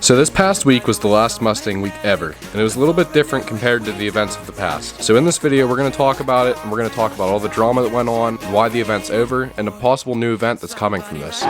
So this past week was the last Mustang week ever, and it was a little bit different compared to the events of the past. So in this video, we're going to talk about it, and we're going to talk about all the drama that went on, why the event's over, and a possible new event that's coming from this.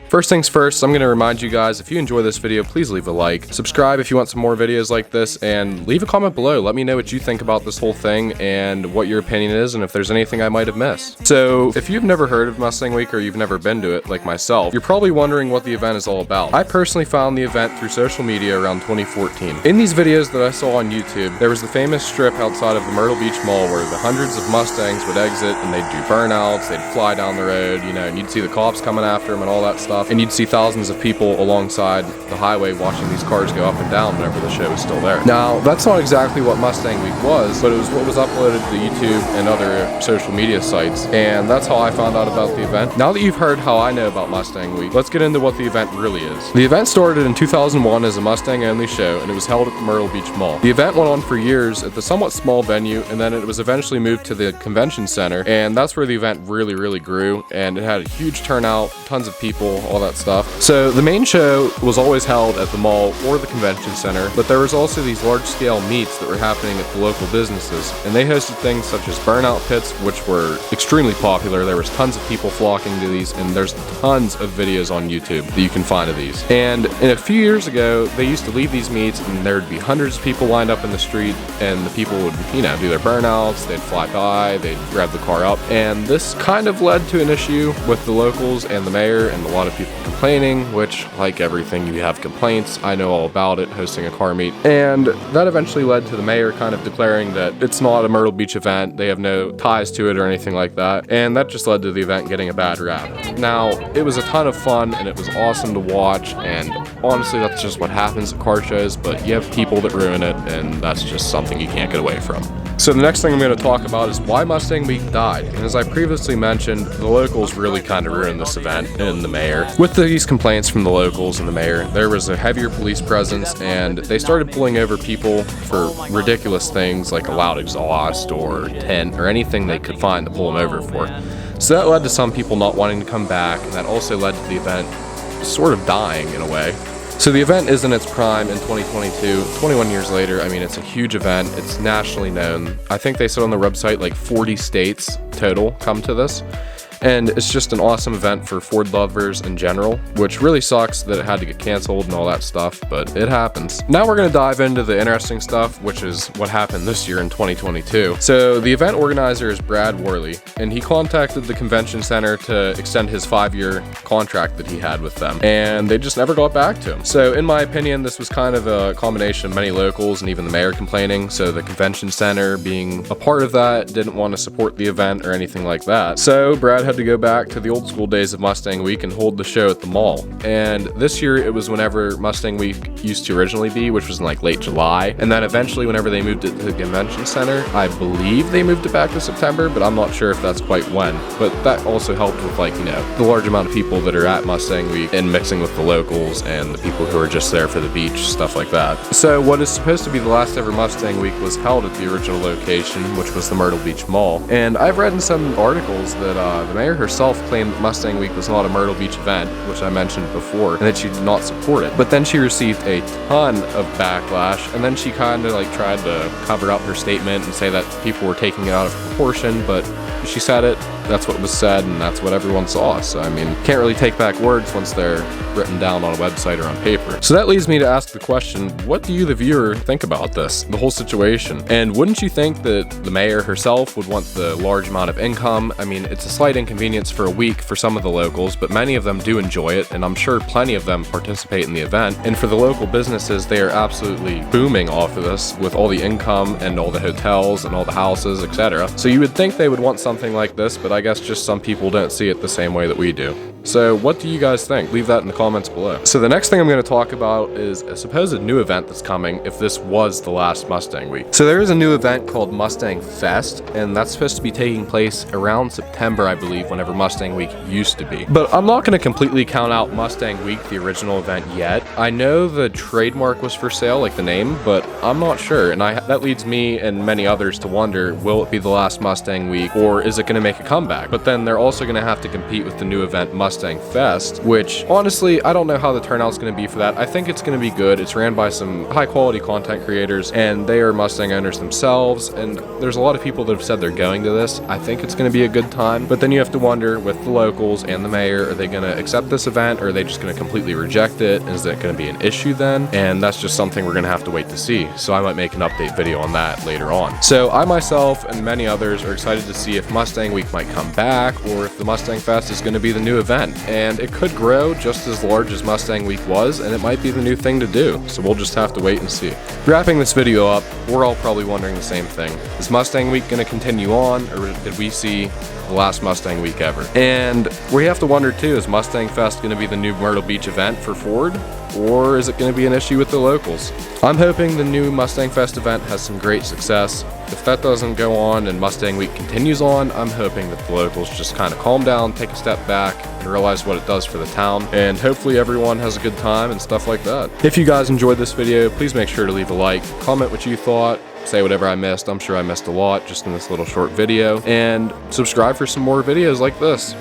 First things first, I'm going to remind you guys, if you enjoy this video, please leave a like, subscribe if you want some more videos like this, and leave a comment below. Let me know what you think about this whole thing and what your opinion is, and if there's anything I might have missed. So, if you've never heard of Mustang Week or you've never been to it, like myself, you're probably wondering what the event is all about. I personally found the event through social media around 2014. In these videos that I saw on YouTube, there was the famous strip outside of the Myrtle Beach Mall where the hundreds of Mustangs would exit and they'd do burnouts, they'd fly down the road, you know, and you'd see the cops coming after them and all that stuff. And you'd see thousands of people alongside the highway watching these cars go up and down whenever the show was still there. Now, that's not exactly what Mustang Week was, but it was what was uploaded to YouTube and other social media sites, and that's how I found out about the event. Now that you've heard how I know about Mustang Week, let's get into what the event really is. The event started in 2001 as a Mustang-only show, and it was held at the Myrtle Beach Mall. The event went on for years at the somewhat small venue, and then it was eventually moved to the convention center, and that's where the event really grew, and it had a huge turnout, tons of people, all that stuff. So the main show was always held at the mall or the convention center, but there was also these large-scale meets that were happening at the local businesses, and they hosted things such as burnout pits, which were extremely popular. There was tons of people flocking to these, and there's tons of videos on YouTube that you can find of these. And a few years ago, they used to leave these meets, and there would be hundreds of people lined up in the street, and the people would, you know, do their burnouts, they'd fly by, they'd grab the car up, and this kind of led to an issue with the locals and the mayor, and a lot of people complaining, which, like everything, you have complaints. I know all about it, hosting a car meet. And that eventually led to the mayor kind of declaring that it's not a Myrtle Beach event, they have no ties to it or anything like that, and that just led to the event getting a bad rap. Now, it was a ton of fun, and it was awesome to watch, and honestly, that's just what happens at car shows, but you have people that ruin it, and that's just something you can't get away from. So the next thing I'm going to talk about is why Mustang Week died. And as I previously mentioned, the locals really kind of ruined this event, and the mayor. With these complaints from the locals and the mayor, there was a heavier police presence, and they started pulling over people for ridiculous things like a loud exhaust or tent or anything they could find to pull them over for. So that led to some people not wanting to come back, and that also led to the event sort of dying in a way. So the event is in its prime in 2022, 21 years later. I mean, it's a huge event. It's nationally known. I think they said on their website like 40 states total come to this. And it's just an awesome event for Ford lovers in general, which really sucks that it had to get canceled and all that stuff, but it happens. Now we're going to dive into the interesting stuff, which is what happened this year in 2022. So the event organizer is Brad Worley, and he contacted the convention center to extend his 5-year contract that he had with them, and they just never got back to him. So in my opinion, this was kind of a combination of many locals and even the mayor complaining, so the convention center being a part of that didn't want to support the event or anything like that. So Brad had to go back to the old school days of Mustang Week and hold the show at the mall. And this year it was whenever Mustang Week used to originally be, which was in like late July. And then eventually whenever they moved it to the convention center, I believe they moved it back to September, but I'm not sure if that's quite when. But that also helped with, like, you know, the large amount of people that are at Mustang Week and mixing with the locals and the people who are just there for the beach, stuff like that. So what is supposed to be the last ever Mustang Week was held at the original location, which was the Myrtle Beach Mall. And I've read in some articles that the mayor herself claimed that Mustang Week was not a Myrtle Beach event, which I mentioned before, and that she did not support it. But then she received a ton of backlash, and then she kind of like tried to cover up her statement and say that people were taking it out of proportion, but she said it, that's what was said, and that's what everyone saw. So I mean, can't really take back words once they're written down on a website or on paper. So that leads me to ask the question, what do you, the viewer, think about this, the whole situation? And wouldn't you think that the mayor herself would want the large amount of income? I mean, it's a slight inconvenience for a week for some of the locals, but many of them do enjoy it, and I'm sure plenty of them participate in the event. And for the local businesses, they are absolutely booming off of this with all the income and all the hotels and all the houses, etc. So you would think they would want something like this, but I guess just some people don't see it the same way that we do. So what do you guys think? Leave that in the comments below. So the next thing I'm going to talk about is a supposed new event that's coming if this was the last Mustang week. So there is a new event called Mustang Fest, and that's supposed to be taking place around September, I believe, whenever Mustang Week used to be. But I'm not going to completely count out Mustang Week, the original event, yet. I know the trademark was for sale, like the name, but I'm not sure, and that leads me and many others to wonder, will it be the last Mustang Week, or is it going to make a comeback? But then they're also going to have to compete with the new event Mustang Fest, which honestly, I don't know how the turnout's going to be for that. I think it's going to be good. It's ran by some high quality content creators, and they are Mustang owners themselves, and there's a lot of people that have said they're going to this. I think it's going to be a good time, but then you have to wonder with the locals and the mayor, are they going to accept this event, or are they just going to completely reject it? Is that going to be an issue then? And that's just something we're going to have to wait to see. So I might make an update video on that later on. So I myself and many others are excited to see if Mustang Week might come back, or if the Mustang Fest is going to be the new event. And it could grow just as large as Mustang Week was, and it might be the new thing to do. So we'll just have to wait and see. Wrapping this video up, we're all probably wondering the same thing. Is Mustang Week going to continue on, or did we see the last Mustang Week ever? And we have to wonder too, is Mustang Fest going to be the new Myrtle Beach event for Ford, or is it going to be an issue with the locals? I'm hoping the new Mustang Fest event has some great success. If that doesn't go on and Mustang Week continues on, I'm hoping that the locals just kind of calm down, take a step back, and realize what it does for the town, and hopefully everyone has a good time and stuff like that. If you guys enjoyed this video, please make sure to leave a like, comment what you thought, say whatever I missed. I'm sure I missed a lot just in this little short video, and subscribe for some more videos like this.